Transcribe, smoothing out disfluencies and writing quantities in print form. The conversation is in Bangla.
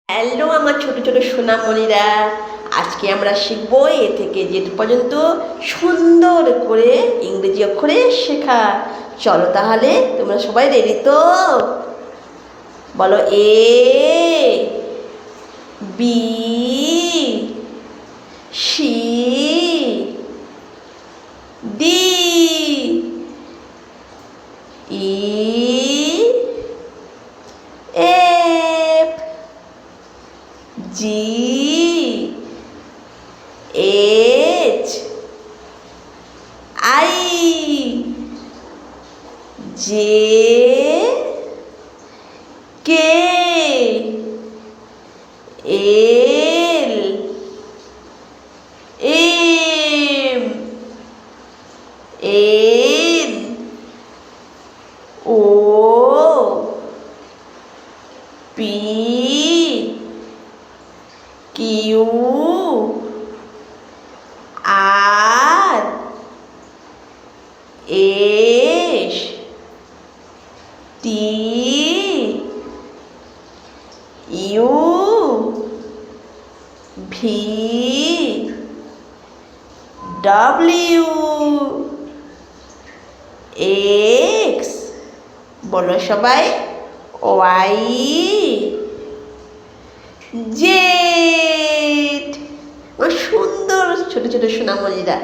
হ্যালো আমার ছোট ছোট সোনামণিরা, আজকে আমরা শিখব এ থেকে জেড পর্যন্ত সুন্দর করে ইংরেজি অক্ষরে শেখা। চলো তাহলে, তোমরা সবাই রেডি তো? বলো A, B, C, D, E, F, G, H, I, J, K, L, M, N, O, P, Q, R, S, T, U, V, W, X, বলো সবাই, ওয়াই, জেড। সুন্দর ছোট ছোট সোনামণিরা।